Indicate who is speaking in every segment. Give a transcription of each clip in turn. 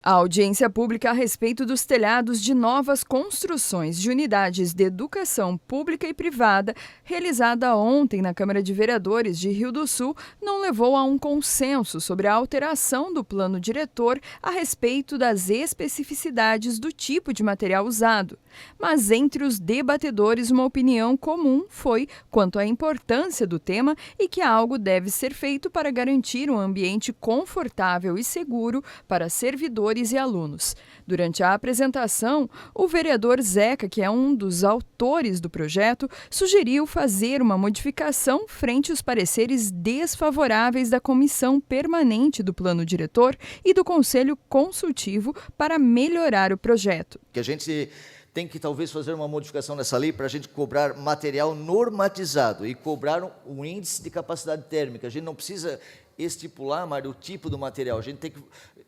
Speaker 1: A audiência pública a respeito dos telhados de novas construções de unidades de educação pública e privada, realizada ontem na Câmara de Vereadores de Rio do Sul, não levou a um consenso sobre a alteração do plano diretor a respeito das especificidades do tipo de material usado. Mas entre os debatedores, uma opinião comum foi quanto à importância do tema e que algo deve ser feito para garantir um ambiente confortável e seguro para servidores e alunos. Durante a apresentação, o vereador Zeca, que é um dos autores do projeto, sugeriu fazer uma modificação frente aos pareceres desfavoráveis da Comissão Permanente do Plano Diretor e do Conselho Consultivo para melhorar o projeto.
Speaker 2: Que a gente tem que talvez fazer uma modificação nessa lei para a gente cobrar material normatizado e cobrar um índice de capacidade térmica. A gente não precisa estipular, Mário, o tipo do material. A gente tem que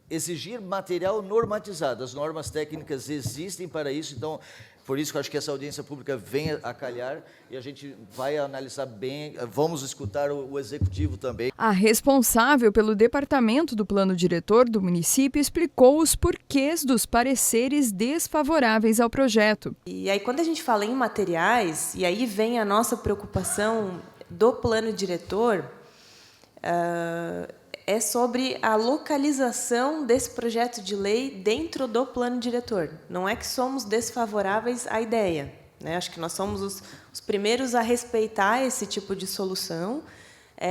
Speaker 2: exigir material normatizado. As normas técnicas existem para isso, então, por isso que eu acho que essa audiência pública vem a calhar e a gente vai analisar bem, vamos escutar o Executivo também.
Speaker 1: A responsável pelo departamento do plano diretor do município explicou os porquês dos pareceres desfavoráveis ao projeto.
Speaker 3: E aí, quando a gente fala em materiais, e aí vem a nossa preocupação do plano diretor, é sobre a localização desse projeto de lei dentro do plano diretor. Não é que somos desfavoráveis à ideia, né? Acho que nós somos os primeiros a respeitar esse tipo de solução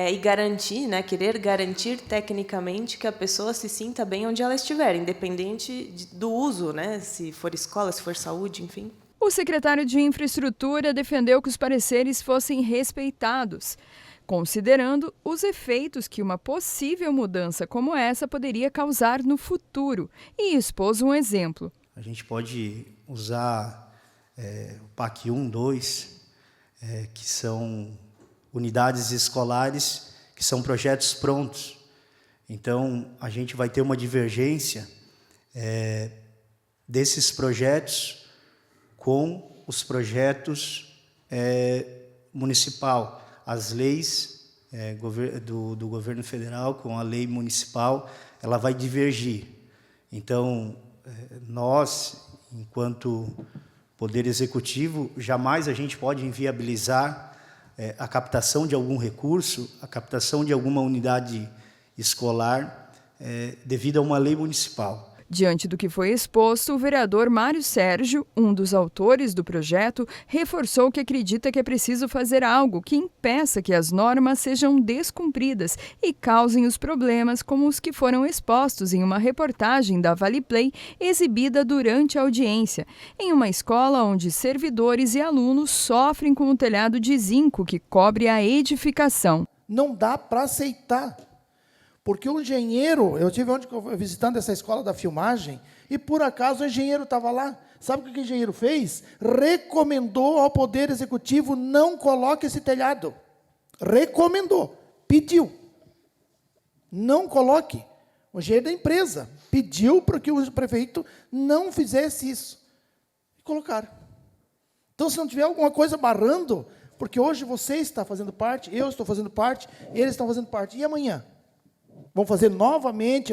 Speaker 3: e garantir, né, querer garantir tecnicamente que a pessoa se sinta bem onde ela estiver, independente do uso, né, se for escola, se for saúde, enfim.
Speaker 1: O secretário de Infraestrutura defendeu que os pareceres fossem respeitados, considerando os efeitos que uma possível mudança como essa poderia causar no futuro, e expôs um exemplo.
Speaker 4: A gente pode usar o PAC 1, 2, que são unidades escolares, que são projetos prontos. Então, a gente vai ter uma divergência desses projetos com os projetos municipal. As leis do governo federal com a lei municipal, ela vai divergir. Então, nós, enquanto Poder Executivo, jamais a gente pode inviabilizar a captação de algum recurso, a captação de alguma unidade escolar, devido a uma lei municipal.
Speaker 1: Diante do que foi exposto, o vereador Mário Sérgio, um dos autores do projeto, reforçou que acredita que é preciso fazer algo que impeça que as normas sejam descumpridas e causem os problemas como os que foram expostos em uma reportagem da Vale Play exibida durante a audiência, em uma escola onde servidores e alunos sofrem com o telhado de zinco que cobre a edificação.
Speaker 5: Não dá para aceitar. Porque o engenheiro, eu estive ontem visitando essa escola da filmagem, e por acaso o engenheiro estava lá. Sabe o que o engenheiro fez? Recomendou ao Poder Executivo, não coloque esse telhado. Recomendou, pediu. Não coloque. O engenheiro da empresa pediu para que o prefeito não fizesse isso. E colocaram. Então, se não tiver alguma coisa barrando, porque hoje você está fazendo parte, eu estou fazendo parte, eles estão fazendo parte, e amanhã? Vão fazer novamente.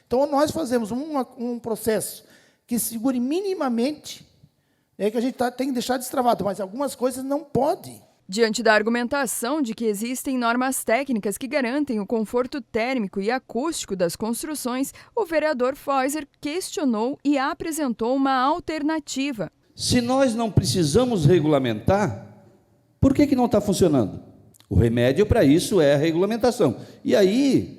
Speaker 5: Então, nós fazemos um processo que segure minimamente, que a gente tem que deixar destravado, mas algumas coisas não pode.
Speaker 1: Diante da argumentação de que existem normas técnicas que garantem o conforto térmico e acústico das construções, o vereador Feuser questionou e apresentou uma alternativa.
Speaker 6: Se nós não precisamos regulamentar, por que não está funcionando? O remédio para isso é a regulamentação. E aí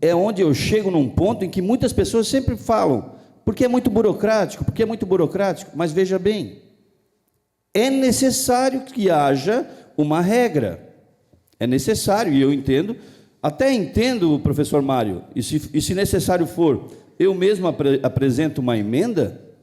Speaker 6: é onde eu chego num ponto em que muitas pessoas sempre falam, porque é muito burocrático, mas veja bem, é necessário que haja uma regra. É necessário, e eu entendo, até entendo, professor Mário, e se necessário for, eu mesmo apresento uma emenda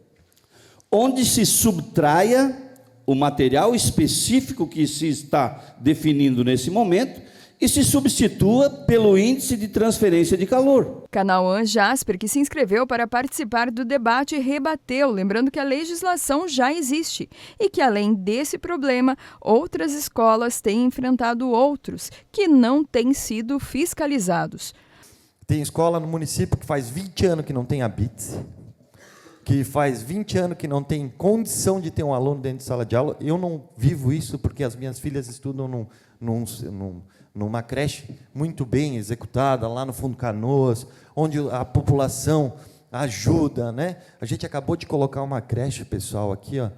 Speaker 6: onde se subtraia o material específico que se está definindo nesse momento e se substitua pelo índice de transferência de calor.
Speaker 1: Canauã Jasper, que se inscreveu para participar do debate, rebateu, lembrando que a legislação já existe e que, além desse problema, outras escolas têm enfrentado outros que não têm sido fiscalizados.
Speaker 7: Tem escola no município que faz 20 anos que não tem habite, que faz 20 anos que não tem condição de ter um aluno dentro de sala de aula. Eu não vivo isso porque as minhas filhas estudam numa creche muito bem executada, lá no Fundo Canoas, onde a população ajuda, né? A gente acabou de colocar uma creche, pessoal, aqui, ó,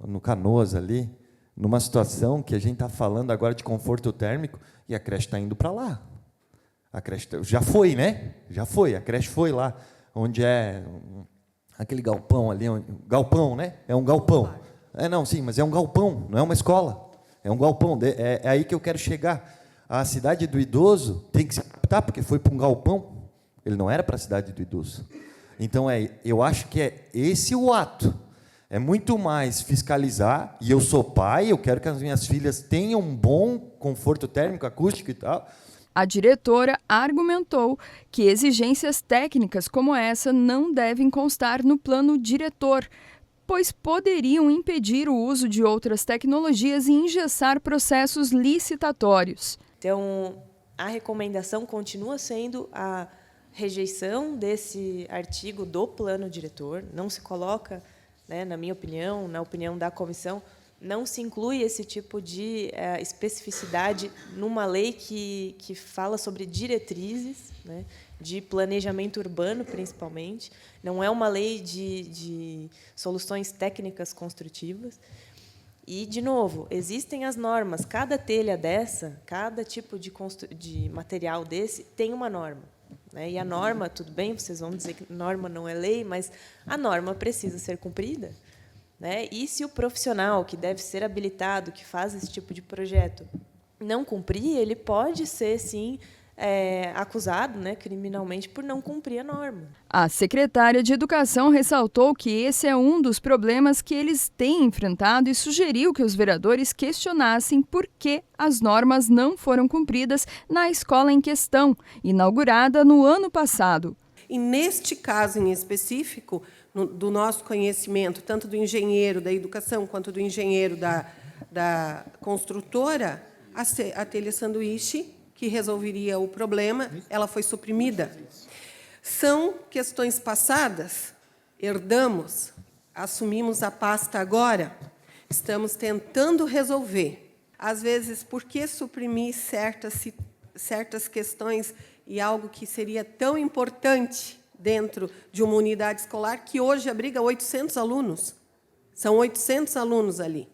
Speaker 7: no Canoas, ali, numa situação que a gente está falando agora de conforto térmico, e a creche está indo para lá. A creche já foi, né? Já foi, a creche foi lá, onde é aquele galpão ali, galpão, né? É um galpão. Não, sim, mas é um galpão, não é uma escola. É um galpão, é aí que eu quero chegar. A cidade do idoso tem que se adaptar, porque foi para um galpão. Ele não era para a cidade do idoso. Então, eu acho que é esse o ato. É muito mais fiscalizar, e eu sou pai, eu quero que as minhas filhas tenham um bom conforto térmico, acústico e tal.
Speaker 1: A diretora argumentou que exigências técnicas como essa não devem constar no plano diretor, pois poderiam impedir o uso de outras tecnologias e engessar processos licitatórios.
Speaker 3: Então, a recomendação continua sendo a rejeição desse artigo do plano diretor. Não se coloca, né, na minha opinião, na opinião da comissão, não se inclui esse tipo de especificidade numa lei que fala sobre diretrizes, né, de planejamento urbano, principalmente. Não é uma lei de soluções técnicas construtivas. E, de novo, existem as normas. Cada telha dessa, cada tipo de material desse tem uma norma, né? E a norma, tudo bem, vocês vão dizer que norma não é lei, mas a norma precisa ser cumprida, né? E se o profissional que deve ser habilitado, que faz esse tipo de projeto, não cumprir, ele pode ser, sim, acusado, né, criminalmente por não cumprir a norma.
Speaker 1: A secretária de Educação ressaltou que esse é um dos problemas que eles têm enfrentado e sugeriu que os vereadores questionassem por que as normas não foram cumpridas na escola em questão, inaugurada no ano passado.
Speaker 8: E, neste caso em específico, do nosso conhecimento, tanto do engenheiro da educação quanto do engenheiro da construtora, a telha sanduíche, que resolveria o problema, ela foi suprimida. São questões passadas, herdamos, assumimos a pasta agora, estamos tentando resolver. Às vezes, por que suprimir certas questões e algo que seria tão importante dentro de uma unidade escolar que hoje abriga 800 alunos? São 800 alunos ali.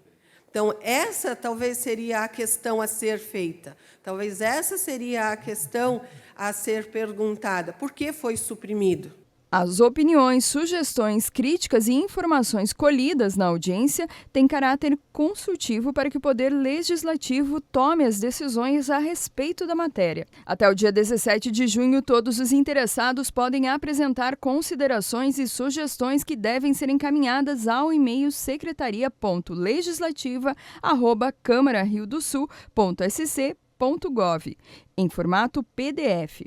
Speaker 8: Então, essa talvez seria a questão a ser feita. Talvez essa seria a questão a ser perguntada. Por que foi suprimido?
Speaker 1: As opiniões, sugestões, críticas e informações colhidas na audiência têm caráter consultivo para que o Poder Legislativo tome as decisões a respeito da matéria. Até o dia 17 de junho, todos os interessados podem apresentar considerações e sugestões que devem ser encaminhadas ao e-mail secretaria.legislativa@câmarariodosul.sc.gov, em formato PDF.